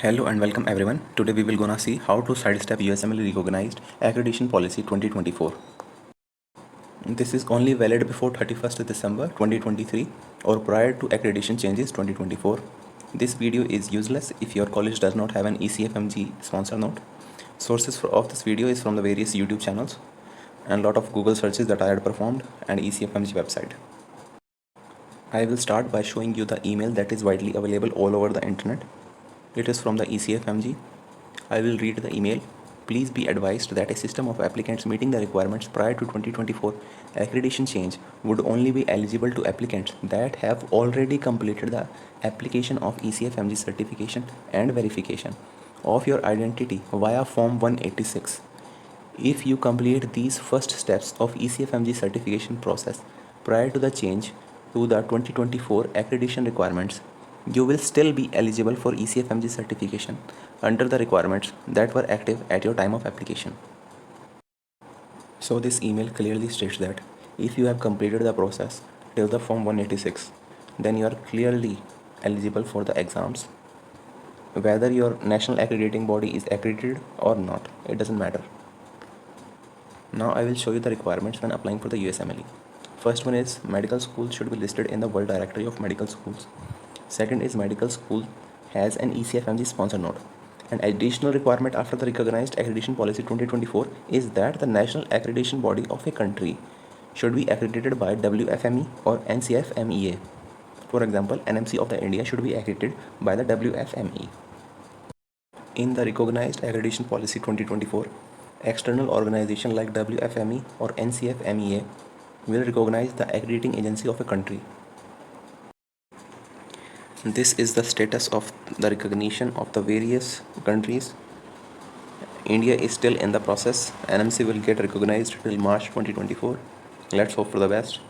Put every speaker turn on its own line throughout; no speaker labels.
Hello and welcome everyone. Today we will gonna see how to sidestep USMLE recognized accreditation policy 2024. This is only valid before 31st December 2023 or prior to accreditation changes 2024. This video is useless if your college does not have an ECFMG sponsor note. Sources of this video is from the various YouTube channels and lot of Google searches that I had performed and ECFMG website. I will start by showing you the email that is widely available all over the internet. It is from the ECFMG. I will read the email. Please be advised that a system of applicants meeting the requirements prior to 2024 accreditation change would only be eligible to applicants that have already completed the application of ECFMG certification and verification of your identity via Form 186. If you complete these first steps of ECFMG certification process prior to the change to the 2024 accreditation requirements, you will still be eligible for ECFMG certification under the requirements that were active at your time of application. So this email clearly states that if you have completed the process till the Form 186, then you are clearly eligible for the exams. Whether your national accrediting body is accredited or not, it doesn't matter. Now I will show you the requirements when applying for the USMLE. First one is medical school should be listed in the World Directory of Medical Schools. Second is medical school has an ECFMG sponsor note. An additional requirement after the recognized accreditation policy 2024 is that the national accreditation body of a country should be accredited by WFME or NCFMEA. For example, NMC of the India should be accredited by the WFME. In the recognized accreditation policy 2024, external organization like WFME or NCFMEA will recognize the accrediting agency of a country. This is the status of the recognition of the various countries. India is still in the process. NMC will get recognized till March 2024. Let's hope for the best.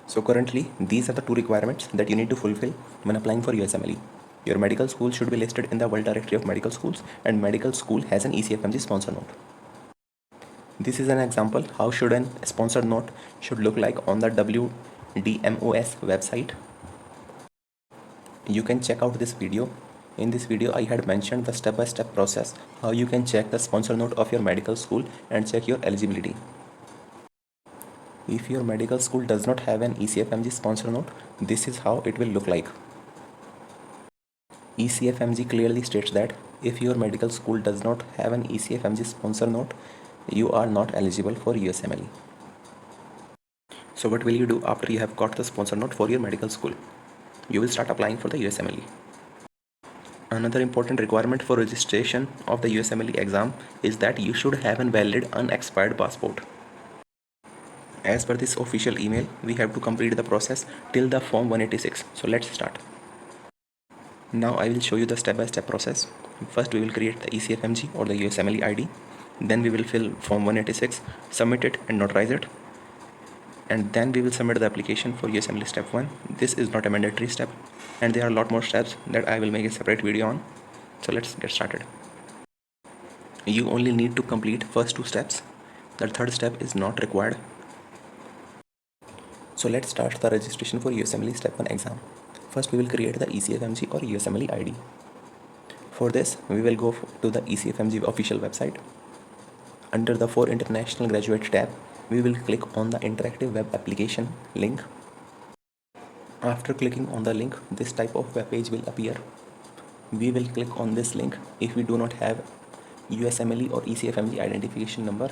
So currently, these are the two requirements that you need to fulfill when applying for USMLE. Your medical school should be listed in the World Directory of Medical Schools and medical school has an ECFMG sponsor note. This is an example how should a sponsor note should look like on the WDMOS website. You can check out this video. In this video, I had mentioned the step-by-step process how you can check the sponsor note of your medical school and check your eligibility. If your medical school does not have an ECFMG sponsor note, this is how it will look like. ECFMG clearly states that if your medical school does not have an ECFMG sponsor note, you are not eligible for USMLE. So what will you do after you have got the sponsor note for your medical school? You will start applying for the USMLE. Another important requirement for registration of the USMLE exam is that you should have a valid unexpired passport. As per this official email, we have to complete the process till the Form 186. So let's start. Now I will show you the step-by-step process. First we will create the ECFMG or the USMLE ID. Then we will fill Form 186, submit it and notarize it. And then we will submit the application for USMLE step 1. This is not a mandatory step and there are a lot more steps that I will make a separate video on. So let's get started. You only need to complete first two steps. The third step is not required. So let's start the registration for USMLE step 1 exam. First we will create the ECFMG or USMLE ID. For this we will go to the ECFMG official website. Under the For International Graduate tab, we will click on the interactive web application link. After clicking on the link, this type of web page will appear. We will click on this link if we do not have USMLE or ECFMG identification number.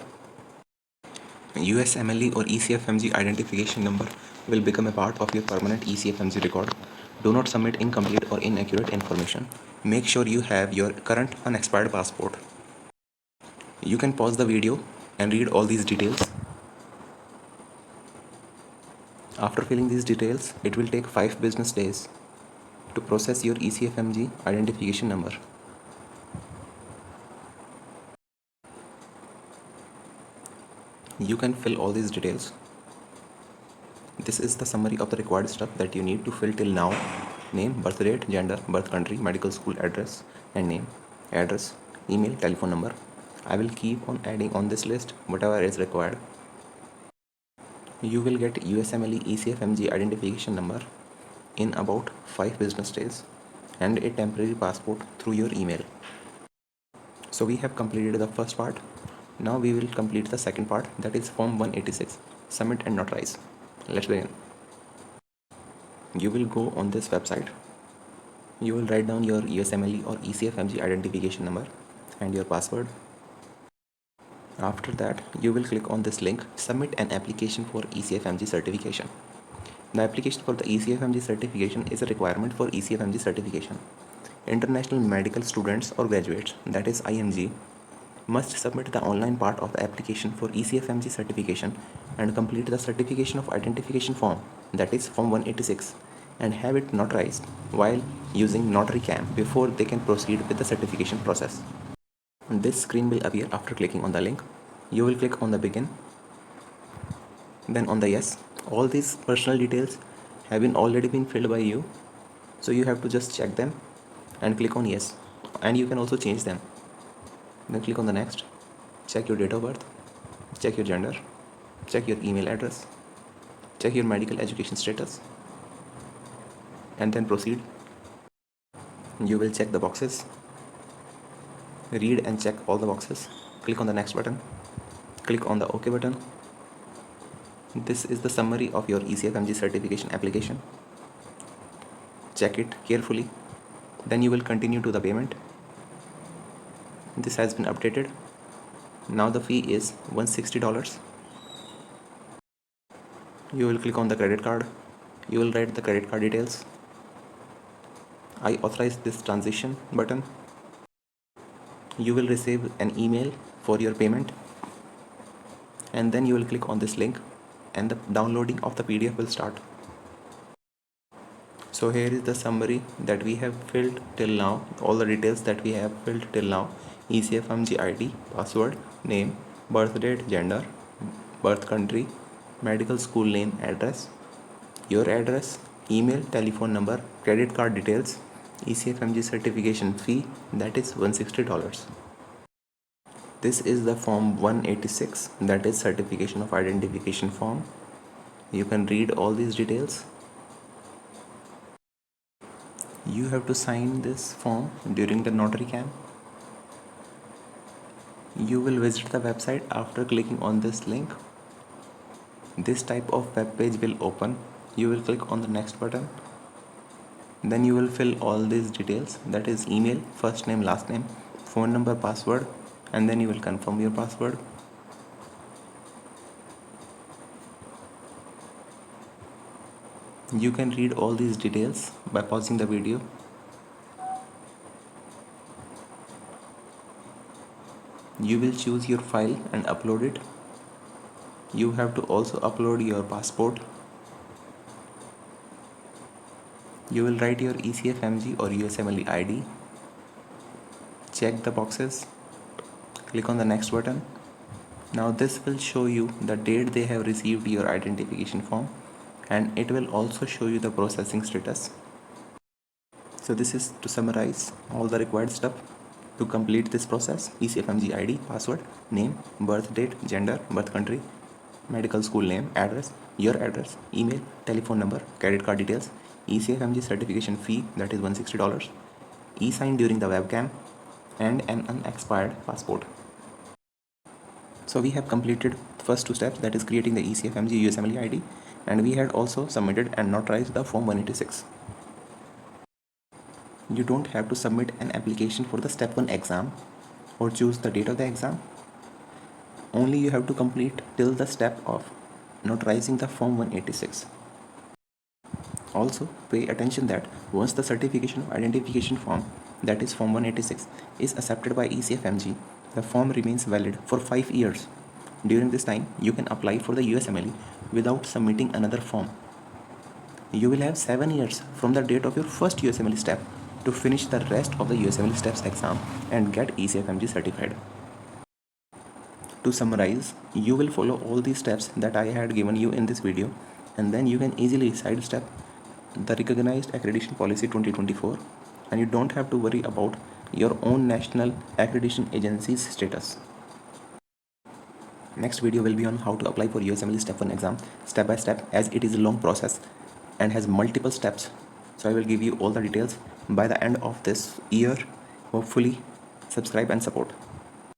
USMLE or ECFMG identification number will become a part of your permanent ECFMG record. Do not submit incomplete or inaccurate information. Make sure you have your current unexpired passport. You can pause the video and read all these details. After filling these details, it will take 5 business days to process your ECFMG identification number. You can fill all these details. This is the summary of the required stuff that you need to fill till now. Name, birth date, gender, birth country, medical school address and name, address, email, telephone number. I will keep on adding on this list whatever is required. You will get USMLE ECFMG identification number in about 5 business days. and a temporary passport through your email. So we have completed the first part. Now we will complete the second part, that is Form 186, submit and notarize. Let's begin. You will go on this website. You will write down your USMLE or ECFMG identification number and your password. After that, you will click on this link, submit an application for ECFMG certification. The application for the ECFMG certification is a requirement for ECFMG certification. International medical students or graduates, that is IMG, must submit the online part of the application for ECFMG certification and complete the certification of identification form, that is Form 186, and have it notarized while using Notary Cam before they can proceed with the certification process. This screen will appear after clicking on the link. You will click on the begin, then on the yes. All these personal details have already been filled by you, so you have to just check them and click on yes, and you can also change them. Then click on the next. Check your date of birth, check your gender, check your email address, check your medical education status, and then proceed. You will check the boxes, read and check all the boxes. Click on the next button, click on the OK button. This is the summary of your ECFMG certification application. Check it carefully. Then you will continue to the payment. This has been updated. Now the fee is $160. You will click on the credit card. You will write the credit card details. I authorize this transaction button. You will receive an email for your payment, and then you will click on this link and the downloading of the PDF will start. So here is the summary that we have filled till now, all the details that we have filled till now: ECFMG ID, password, name, birth date, gender, birth country, medical school name, address, your address, email, telephone number, credit card details, ECFMG certification fee, that is $160. This is the Form 186, that is certification of identification form. You can read all these details. You have to sign this form during the notary cam. You will visit the website after clicking on this link. This type of web page will open. You will click on the next button. Then you will fill all these details, that is email, first name, last name, phone number, password, and then you will confirm your password. You can read all these details by pausing the video. You will choose your file and upload it. You have to also upload your passport. You will write your ECFMG or USMLE ID. Check the boxes. Click on the next button. Now this will show you the date they have received your identification form, and it will also show you the processing status. So this is to summarize all the required stuff to complete this process: ECFMG ID, password, name, birth date, gender, birth country, medical school name, address, your address, email, telephone number, credit card details, ECFMG certification fee, that is $160, e-sign during the webcam, and an unexpired passport. So we have completed the first two steps, that is creating the ECFMG USMLE ID, and we had also submitted and notarized the Form 186. You don't have to submit an application for the step 1 exam or choose the date of the exam. Only you have to complete till the step of notarizing the Form 186. Also, pay attention that once the certification of identification form, that is Form 186, is accepted by ECFMG, the form remains valid for 5 years. During this time, you can apply for the USMLE without submitting another form. You will have 7 years from the date of your first USMLE step to finish the rest of the USMLE steps exam and get ECFMG certified. To summarize, you will follow all these steps that I had given you in this video, and then you can easily sidestep the recognized accreditation policy 2024, and you don't have to worry about your own national accreditation agency's status. Next video will be on how to apply for USMLE step 1 exam step by step, as it is a long process and has multiple steps. So I will give you all the details by the end of this year. Hopefully, subscribe and support.